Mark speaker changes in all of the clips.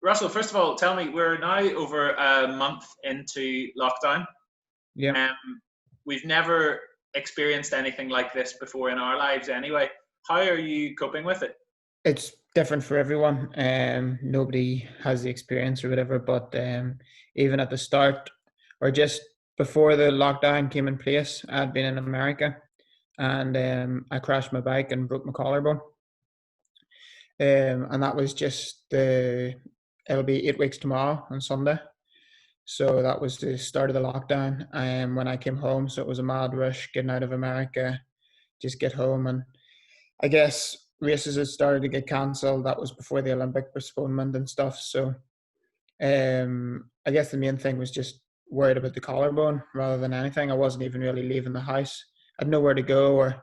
Speaker 1: Russell, first of all, tell me, we're now over a month into lockdown.
Speaker 2: Yeah,
Speaker 1: Um, we've never experienced anything like this before in our lives anyway. How are you coping with it?
Speaker 2: it's different for everyone. Nobody has the experience or whatever, but even at the start or just before the lockdown came in place, I'd been in America and I crashed my bike and broke my collarbone. And that was it'll be 8 weeks tomorrow on Sunday. So that was the start of the lockdown. When I came home, so it was a mad rush getting out of America, just get home. And I guess races had started to get cancelled. That was before the Olympic postponement and stuff. So I guess the main thing was just worried about the collarbone rather than anything. I wasn't even really leaving the house. I had nowhere to go, or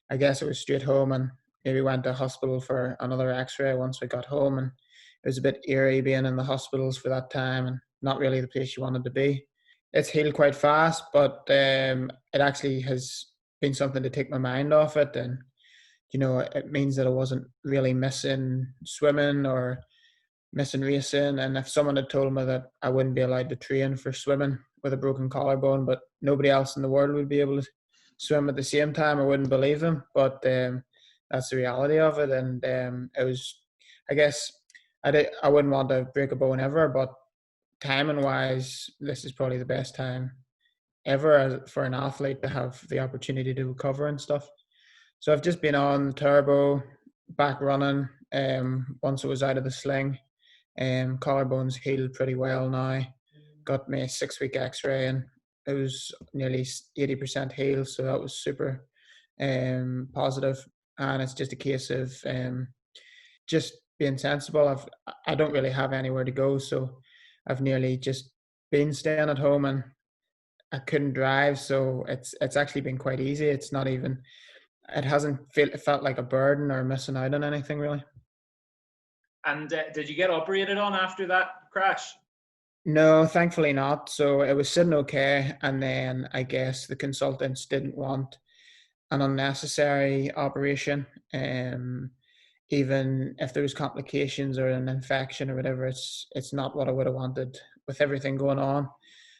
Speaker 2: I guess it was straight home and maybe went to hospital for another x-ray once we got home. And it was a bit eerie being in the hospitals for that time and not really the place you wanted to be. It's healed quite fast, but it actually has been something to take my mind off it. And it means that I wasn't really missing swimming or missing racing. And if someone had told me that I wouldn't be allowed to train for swimming with a broken collarbone, but nobody else in the world would be able to swim at the same time, I wouldn't believe them. But that's the reality of it. And it was, I guess, I wouldn't want to break a bone ever, but timing wise, this is probably the best time ever for an athlete to have the opportunity to recover and stuff. So I've just been on the turbo, back running. Once it was out of the sling, collarbone's healed pretty well now. Got me a 6-week X-ray, and it was nearly 80% healed. So that was super positive. And it's just a case of just being sensible. I don't really have anywhere to go, so I've nearly just been staying at home, and I couldn't drive, so it's actually been quite easy. It's not even it hasn't felt like a burden or missing out on anything really.
Speaker 1: And did you get operated on after that crash?
Speaker 2: No, thankfully not. So it was sitting okay, and then I guess the consultants didn't want an unnecessary operation. Even if there was complications or an infection or whatever, it's not what I would have wanted with everything going on.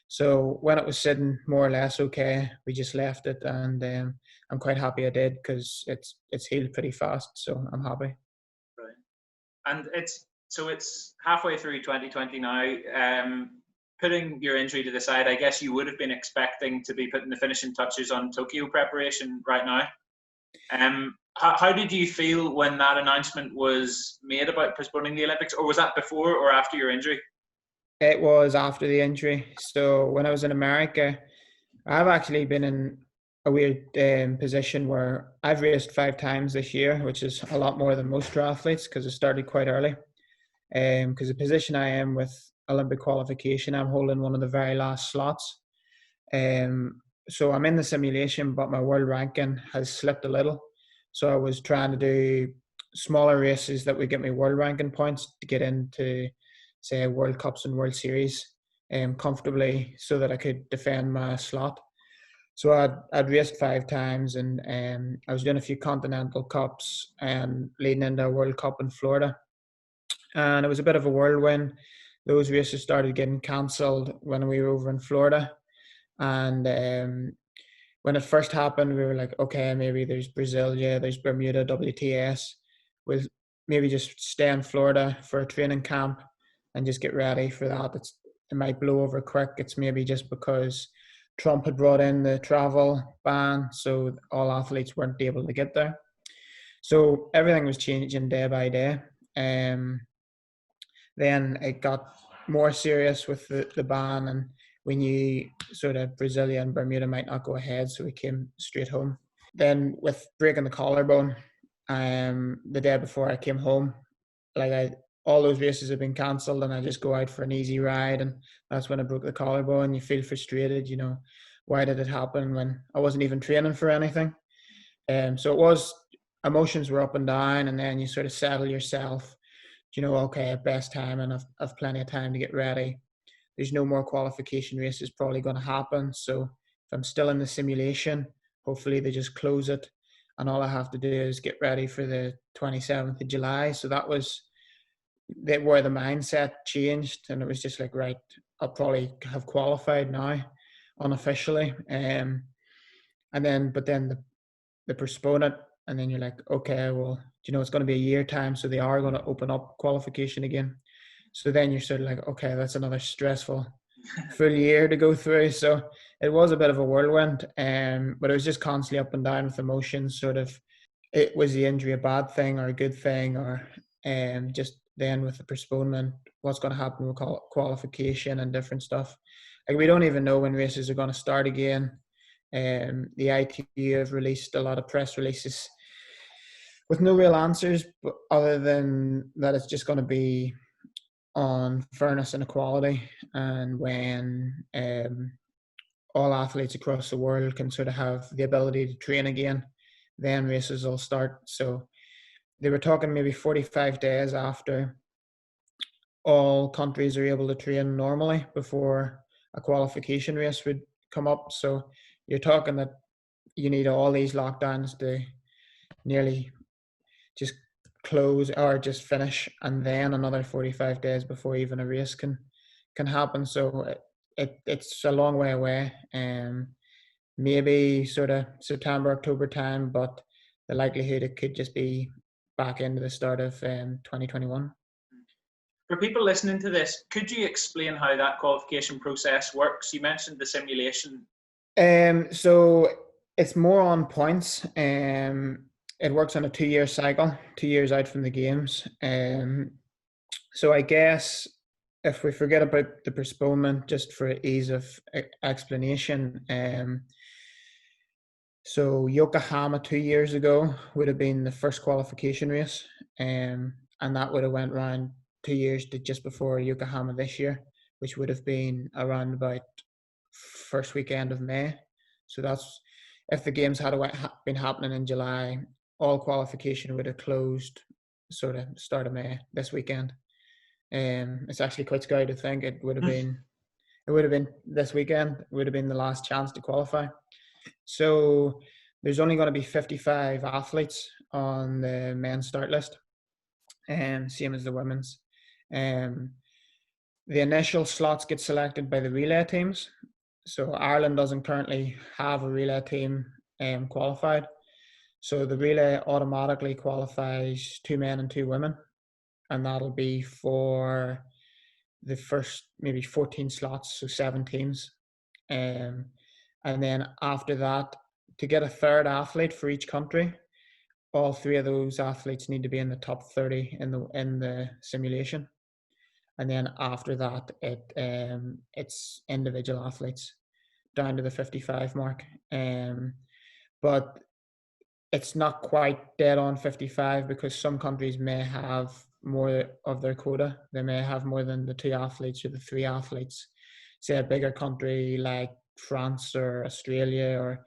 Speaker 2: So when it was sitting more or less okay, we just left it, and I'm quite happy I did because it's healed pretty fast. So I'm happy.
Speaker 1: Right. And it's halfway through 2020 now. Putting your injury to the side, I guess you would have been expecting to be putting the finishing touches on Tokyo preparation right now. How did you feel when that announcement was made about postponing the Olympics, or was that before or after your injury?
Speaker 2: It was after the injury. So when I was in America, I've actually been in a weird position where I've raced 5 times this year, which is a lot more than most triathletes because it started quite early. Because the position I am with Olympic qualification, I'm holding one of the very last slots. So I'm in the simulation, but my world ranking has slipped a little. So I was trying to do smaller races that would get me world ranking points to get into, say, World Cups and World Series comfortably so that I could defend my slot. So I'd raced 5 times, and I was doing a few Continental Cups and leading into a World Cup in Florida. And it was a bit of a whirlwind. Those races started getting cancelled when we were over in Florida. And when it first happened, we were like, okay, maybe there's Brasilia, there's Bermuda, WTS. We'll maybe just stay in Florida for a training camp and just get ready for that. It might blow over quick. It's maybe just because Trump had brought in the travel ban, so all athletes weren't able to get there. So everything was changing day by day. Then it got more serious with the ban, and we knew sort of Brasilia and Bermuda might not go ahead, so we came straight home. Then with breaking the collarbone, the day before I came home, all those races have been cancelled, and I just go out for an easy ride, and that's when I broke the collarbone. You feel frustrated, why did it happen when I wasn't even training for anything? So it was, emotions were up and down, and then you sort of settle yourself. Okay, best time, and I've plenty of time to get ready. There's no more qualification races probably going to happen. So if I'm still in the simulation, hopefully they just close it, and all I have to do is get ready for the 27th of July. So that was where the mindset changed, and it was just like, right, I'll probably have qualified now, unofficially, and then they postpone it, and then you're like, okay, well, it's going to be a year time, so they are going to open up qualification again. So then you're sort of like, okay, that's another stressful full year to go through. So it was a bit of a whirlwind, but it was just constantly up and down with emotions. Sort of, it was the injury a bad thing or a good thing, or just then with the postponement, what's going to happen with qualification and different stuff. Like, we don't even know when races are going to start again. The ITU have released a lot of press releases with no real answers, but other than that, it's just going to be on fairness and equality, and when all athletes across the world can sort of have the ability to train again, then races will start. So they were talking maybe 45 days after all countries are able to train normally before a qualification race would come up. So you're talking that you need all these lockdowns to nearly just close or just finish, and then another 45 days before even a race can happen. So it's a long way away, maybe sort of September, October time, but the likelihood it could just be back into the start of 2021.
Speaker 1: For people listening to this, could you explain how that qualification process works? You mentioned the simulation.
Speaker 2: So it's more on points. It works on a 2-year cycle, 2 years out from the games. So I guess if we forget about the postponement, just for ease of explanation, so Yokohama 2 years ago would have been the first qualification race, and that would have went around 2 years to just before Yokohama this year, which would have been around about first weekend of May. So that's, if the games had been happening in July, all qualification would have closed sort of start of May, this weekend. It's actually quite scary to think it would have been this weekend. It would have been the last chance to qualify. So there's only going to be 55 athletes on the men's start list, same as the women's. The initial slots get selected by the relay teams. So Ireland doesn't currently have a relay team qualified. So the relay automatically qualifies 2 men and 2 women, and that'll be for the first maybe 14 slots, so 7 teams. And then after that, to get a third athlete for each country, all 3 of those athletes need to be in the top 30 in the simulation. And then after that, it's individual athletes down to the 55 mark. But it's not quite dead on 55, because some countries may have more of their quota. They may have more than the 2 athletes or the 3 athletes. Say a bigger country like France or Australia, or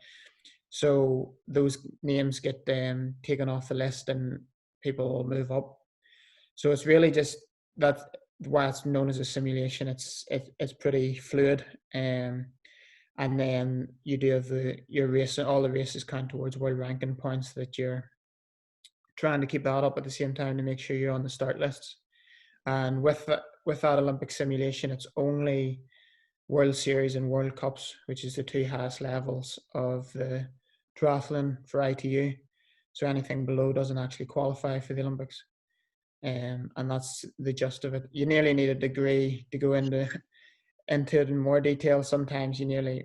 Speaker 2: so those names get taken off the list and people will move up. So it's really just that's why it's known as a simulation. It's pretty fluid, and then you do have your race, and all the races count towards world ranking points, that you're trying to keep that up at the same time to make sure you're on the start lists. And with that Olympic simulation, it's only World Series and World Cups, which is the 2 highest levels of the triathlon for ITU. So anything below doesn't actually qualify for the Olympics. And that's the gist of it. You nearly need a degree to go into it in more detail. Sometimes you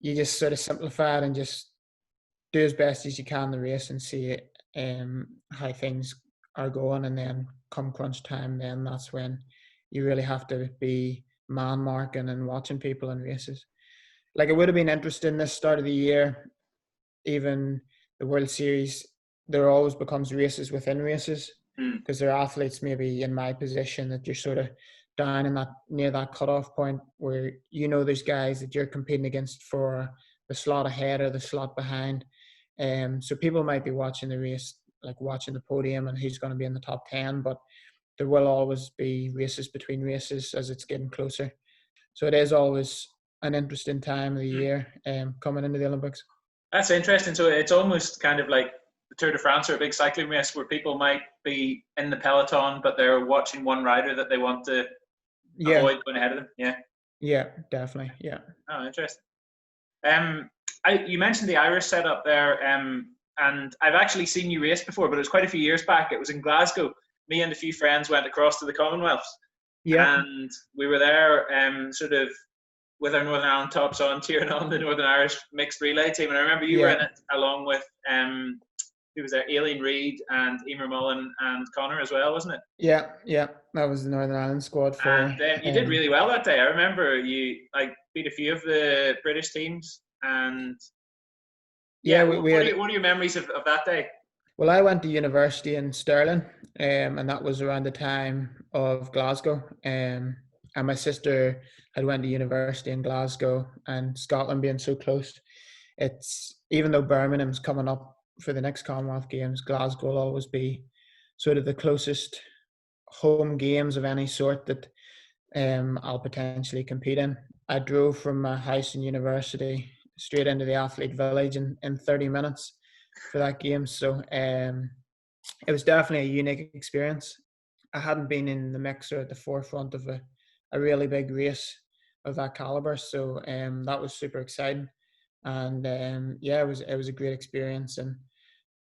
Speaker 2: just sort of simplify it and just do as best as you can the race and see how things are going, and then come crunch time, then that's when you really have to be man marking and watching people in races. Like, it would have been interesting this start of the year, even the World Series, there always becomes races within races, because there are athletes maybe in my position that you're sort of down in that, near that cutoff point, where there's guys that you're competing against for the slot ahead or the slot behind. So people might be watching the race, like watching the podium and who's going to be in the top 10, but there will always be races between races as it's getting closer. So it is always an interesting time of the year coming into the Olympics.
Speaker 1: That's interesting. So it's almost kind of like the Tour de France or a big cycling race where people might be in the peloton, but they're watching one rider that they want to avoid going ahead of them. Yeah.
Speaker 2: Yeah, definitely. Yeah.
Speaker 1: Oh, interesting. You mentioned the Irish setup there, and I've actually seen you race before, but it was quite a few years back. It was in Glasgow. Me and a few friends went across to the Commonwealths, and we were there, sort of with our Northern Ireland tops on, cheering on the Northern Irish mixed relay team. And I remember you were in it along with who was there? Aileen Reid and Emer Mullen and Connor as well, wasn't it?
Speaker 2: Yeah, that was the Northern Ireland squad for.
Speaker 1: And you did really well that day. I remember you beat a few of the British teams. And what are your memories of that day?
Speaker 2: Well, I went to university in Stirling, and that was around the time of Glasgow. And my sister had went to university in Glasgow, and Scotland being so close, it's even though Birmingham's coming up for the next Commonwealth Games, Glasgow will always be sort of the closest home games of any sort that I'll potentially compete in. I drove from my house in university straight into the athlete village in 30 minutes for that game. So it was definitely a unique experience. I hadn't been in the mix or at the forefront of a really big race of that caliber. So that was super exciting. And it was a great experience and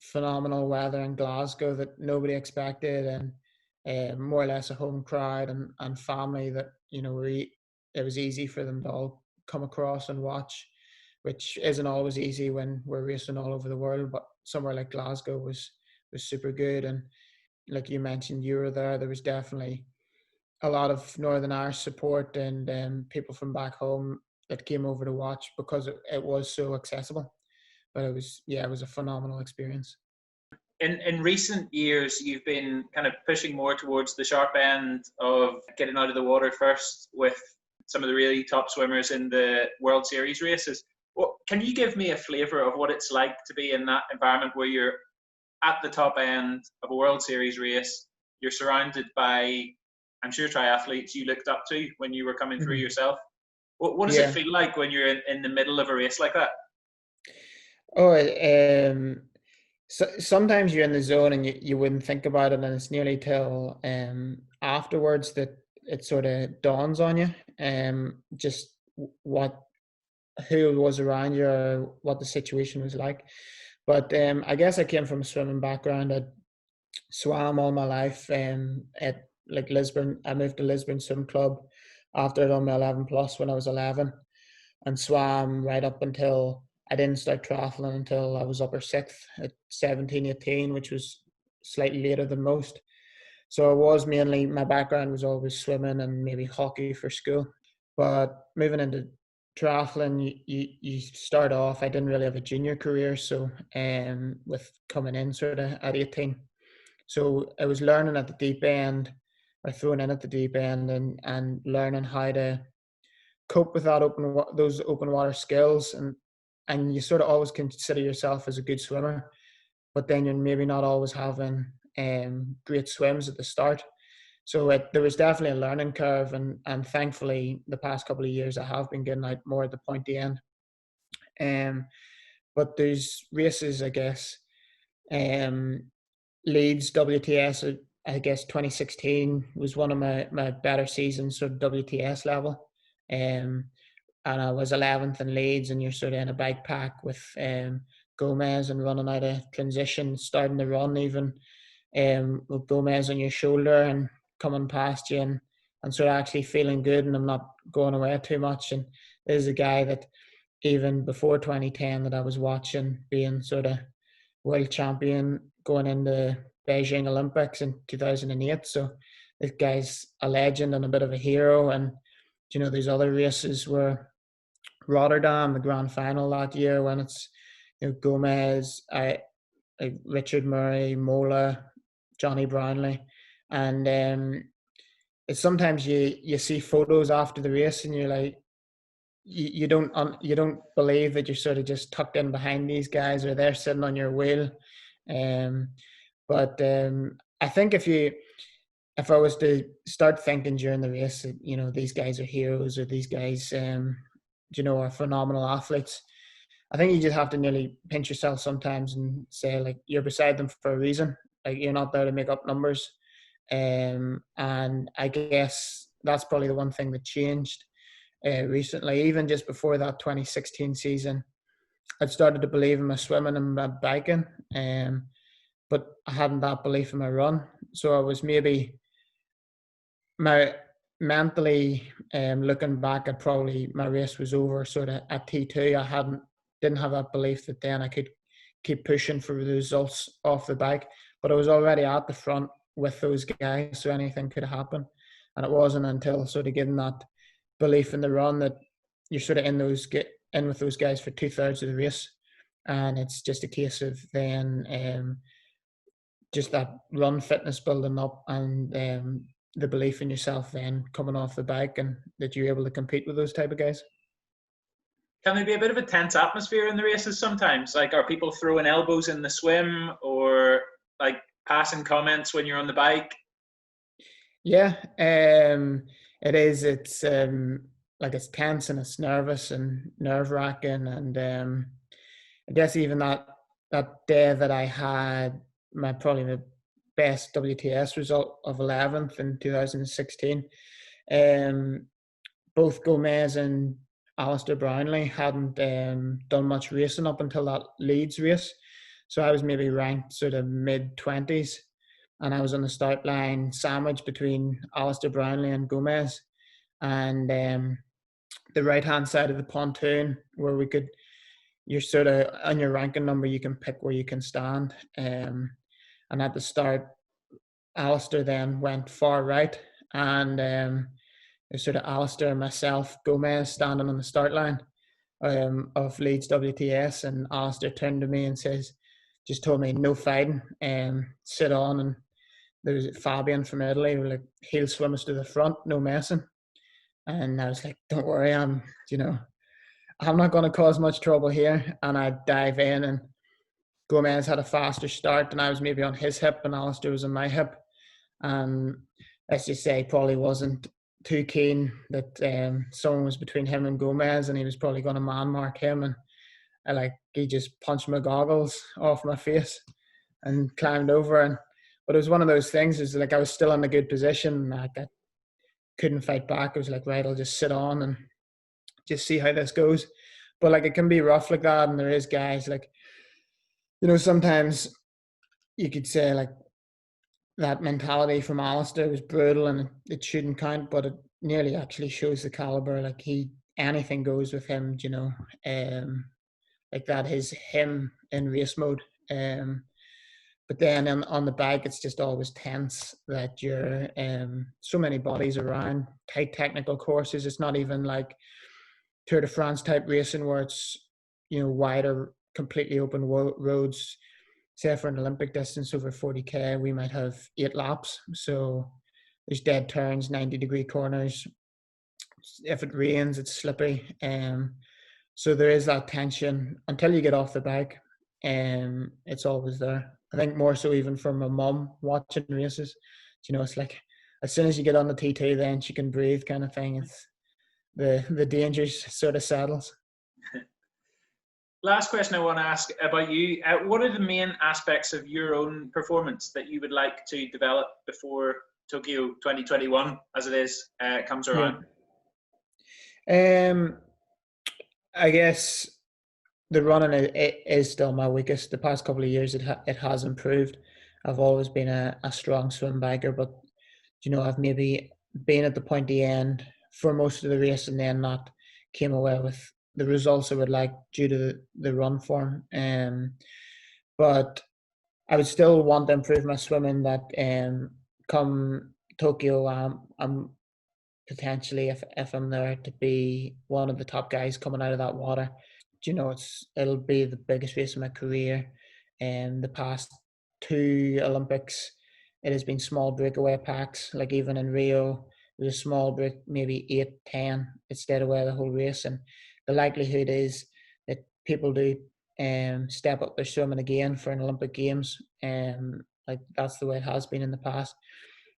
Speaker 2: phenomenal weather in Glasgow that nobody expected, and more or less a home crowd and family that, it was easy for them to all come across and watch, which isn't always easy when we're racing all over the world, but somewhere like Glasgow was super good. And like you mentioned, you were there. There was definitely a lot of Northern Irish support and people from back home that came over to watch because it was so accessible. But it was a phenomenal experience.
Speaker 1: In recent years, you've been kind of pushing more towards the sharp end of getting out of the water first with some of the really top swimmers in the World Series races. Can you give me a flavour of what it's like to be in that environment where you're at the top end of a World Series race? You're surrounded by, I'm sure, triathletes you looked up to when you were coming through yourself. What does it feel like when you're in the middle of a race like that?
Speaker 2: So sometimes you're in the zone and you wouldn't think about it, and it's nearly till afterwards that it sort of dawns on you, just who was around you or what the situation was like. But I guess I came from a swimming background. I swam all my life at like Lisburn. I moved to Lisburn Swim Club after I'd done my 11 plus when I was 11, and swam right up until I didn't start triathlon until I was upper sixth at 17, 18, which was slightly later than most. So it was mainly, my background was always swimming and maybe hockey for school. But moving into triathlon, you start off, I didn't really have a junior career, so with coming in sort of at 18. So I was learning at the deep end, or thrown in at the deep end, and learning how to cope with those open water skills, and you sort of always consider yourself as a good swimmer, but then you're maybe not always having great swims at the start. So there was definitely a learning curve, and thankfully the past couple of years I have been getting out more at the pointy end. But there's races, I guess, Leeds WTS, I guess 2016 was one of my better seasons, sort of WTS level. And I was 11th in Leeds, and you're sort of in a bike pack with Gomez and running out of transition, starting the run even with Gomez on your shoulder and coming past you and sort of actually feeling good, and I'm not going away too much. And there's a guy that even before 2010 that I was watching being sort of world champion going into Beijing Olympics in 2008. So this guy's a legend and a bit of a hero. And there's other races where Rotterdam, the grand final that year, when it's Gomez, Richard Murray, Mola, Johnny Brownlee, and it's sometimes you see photos after the race and you're like, you don't believe that you're sort of just tucked in behind these guys or they're sitting on your wheel. But I think if I was to start thinking during the race that, these guys are heroes or these guys, are phenomenal athletes, I think you just have to nearly pinch yourself sometimes and say, like, you're beside them for a reason. Like, you're not there to make up numbers. And I guess that's probably the one thing that changed recently. Even just before that 2016 season, I'd started to believe in my swimming and my biking, but I hadn't that belief in my run. So I was maybe my mentally looking back at probably my race was over sort of at T2. Didn't have that belief that then I could keep pushing for the results off the bike, but I was already at the front with those guys, so anything could happen. And it wasn't until sort of getting that belief in the run that you're sort of in with those guys for 2/3 of the race, and it's just a case of then just that run fitness building up, and the belief in yourself then coming off the bike, and that you're able to compete with those type of guys.
Speaker 1: Can there be a bit of a tense atmosphere in the races sometimes? Like, are people throwing elbows in the swim, or like passing comments when you're on the bike?
Speaker 2: Yeah, it is. It's like, it's tense and it's nervous and nerve wracking, and I guess even that day that I had probably the best WTS result of 11th in 2016. Both Gomez and Alistair Brownlee hadn't done much racing up until that Leeds race. So I was maybe ranked sort of mid-20s, and I was on the start line sandwiched between Alistair Brownlee and Gomez. And the right-hand side of the pontoon, where you're sort of on your ranking number, you can pick where you can stand. And at the start, Alistair then went far right, and there's sort of Alistair, myself, Gomez standing on the start line of Leeds WTS, and Alistair turned to me and just told me no fighting, sit on, and there's Fabian from Italy, like, he'll swim us to the front, no messing. And I was like, don't worry, I'm not going to cause much trouble here. And I dive in, and Gomez had a faster start, and I was maybe on his hip, and Alistair was on my hip. And let's just say, probably wasn't too keen that someone was between him and Gomez, and he was probably going to man mark him. And he just punched my goggles off my face and climbed over. But it was one of those things, is like, I was still in a good position. I couldn't fight back. I was like, right, I'll just sit on and just see how this goes. But like, it can be rough like that, and there is guys like, sometimes you could say, like, that mentality from Alistair was brutal and it shouldn't count, but it nearly actually shows the caliber. Like, anything goes with him, like, that is him in race mode. But then on the bike, it's just always tense that you're so many bodies around, tight technical courses. It's not even like Tour de France type racing where it's, wider, completely open roads. Say for an Olympic distance over 40K, we might have 8 laps. So there's dead turns, 90-degree corners. If it rains, it's slippy. So there is that tension until you get off the bike. It's always there. I think more so even from my mum watching races. It's like, as soon as you get on the T2, then she can breathe, kind of thing. It's the dangers sort of settles.
Speaker 1: Last question I want to ask about you. What are the main aspects of your own performance that you would like to develop before Tokyo 2021, as it is, comes around?
Speaker 2: I guess the running is still my weakest. The past couple of years, it has improved. I've always been a strong swim biker, but I've maybe been at the pointy end for most of the race, and then not came away with the results I would like due to the run form. But I would still want to improve my swimming. That come Tokyo, I'm potentially, if I'm there, to be one of the top guys coming out of that water. It'll be the biggest race of my career. And the past 2 Olympics, it has been small breakaway packs. Like, even in Rio, it was a small break, maybe 8-10. It stayed away the whole race, and the likelihood is that people do step up their swimming again for an Olympic Games. Like, that's the way it has been in the past.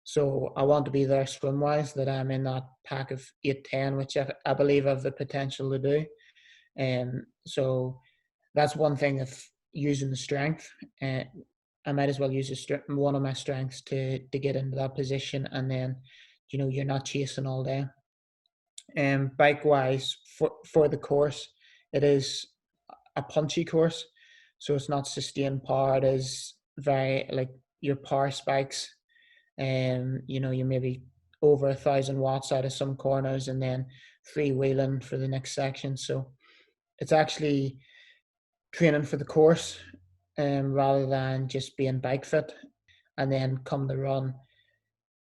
Speaker 2: So I want to be there swim wise, that I'm in that pack of 8-10, which I believe I have the potential to do. So that's one thing of using the strength. I might as well use one of my strengths to get into that position, and then you're not chasing all day. Bike wise, for the course, it is a punchy course, so it's not sustained power. It is very like your power spikes, and you maybe over 1,000 watts out of some corners, and then freewheeling for the next section. So it's actually training for the course, rather than just being bike fit. And then come the run,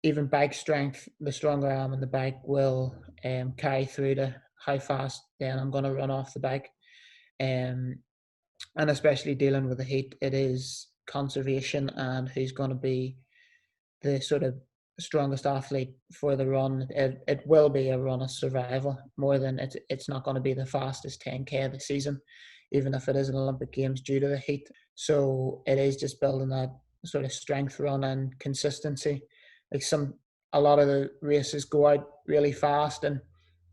Speaker 2: even bike strength, the stronger I am on the bike will carry through to how fast then I'm going to run off the bike. And especially dealing with the heat, it is conservation and who's going to be the sort of strongest athlete for the run. It will be a run of survival more than it's not going to be the fastest 10K of the season, even if it is an Olympic Games due to the heat. So it is just building that sort of strength run and consistency. Like a lot of the races go out really fast, and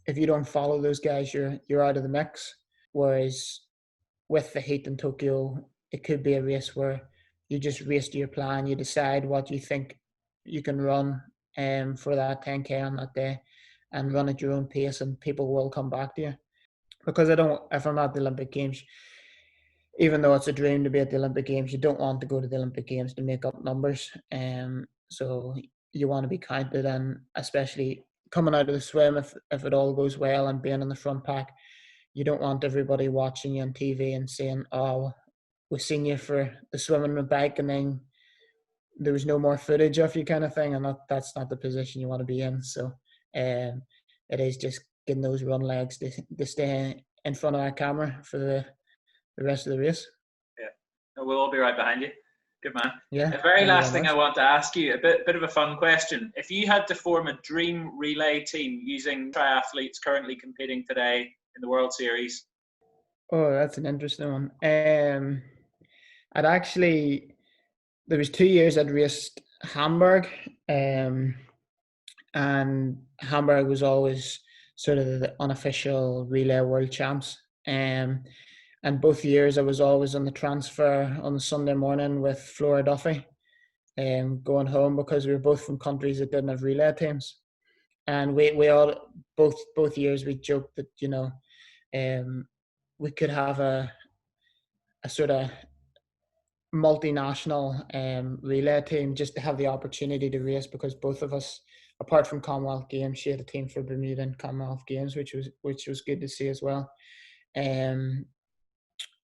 Speaker 2: if you don't follow those guys, you're out of the mix. Whereas with the heat in Tokyo, it could be a race where you just race to your plan. You decide what you think you can run for that 10K on that day, and run at your own pace, and people will come back to you. Because if I'm at the Olympic Games, even though it's a dream to be at the Olympic Games, you don't want to go to the Olympic Games to make up numbers. So you want to be counted, and especially coming out of the swim, if it all goes well and being in the front pack, you don't want everybody watching you on TV and saying, "Oh, we've seen you for the swimming and the bike, and then there was no more footage of you," kind of thing. And that's not the position you want to be in. So it is just getting those run legs to stay in front of our camera for the rest of the race.
Speaker 1: Yeah, we'll all be right behind you. Good man.
Speaker 2: Yeah.
Speaker 1: The very last thing I want to ask you, a bit of a fun question. If you had to form a dream relay team using triathletes currently competing today in the World Series.
Speaker 2: Oh, that's an interesting one. There was 2 years I'd raced Hamburg, and Hamburg was always sort of the unofficial relay world champs. And both years I was always on the transfer on the Sunday morning with Flora Duffy, going home, because we were both from countries that didn't have relay teams. And we all both years we joked that we could have a sort of multinational relay team, just to have the opportunity to race, because both of us, apart from Commonwealth Games, she had a team for Bermuda and Commonwealth Games, which was good to see as well.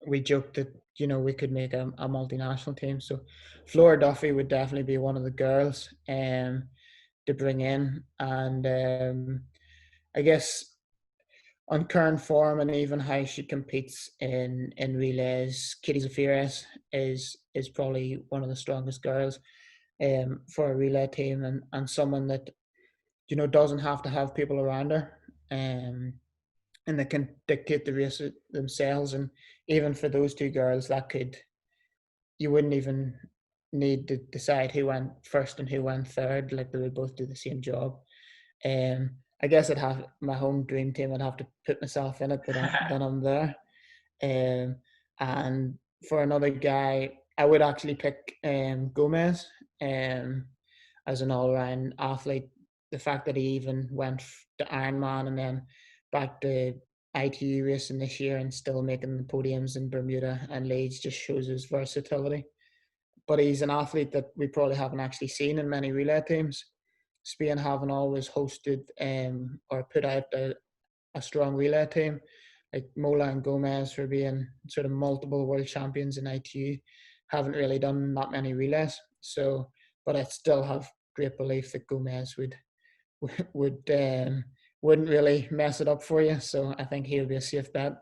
Speaker 2: We joked that we could make a multinational team. So Flora Duffy would definitely be one of the girls to bring in, and I guess on current form and even how she competes in relays, Katie Zafiris is probably one of the strongest girls for a relay team, and someone that doesn't have to have people around her, and they can dictate the race themselves. And even for those two girls, you wouldn't even need to decide who went first and who went third. Like, they would both do the same job. I guess I'd have my home dream team. I'd have to put myself in it that I'm there. And for another guy, I would actually pick Gomez as an all-round athlete. The fact that he even went to Ironman and then back to ITU racing this year and still making the podiums in Bermuda and Leeds just shows his versatility. But he's an athlete that we probably haven't actually seen in many relay teams. Spain haven't always hosted or put out a strong relay team. Like Mola and Gomez, for being sort of multiple world champions in ITU, haven't really done that many relays. So, but I still have great belief that Gomez wouldn't really mess it up for you. So I think he'll be a safe bet.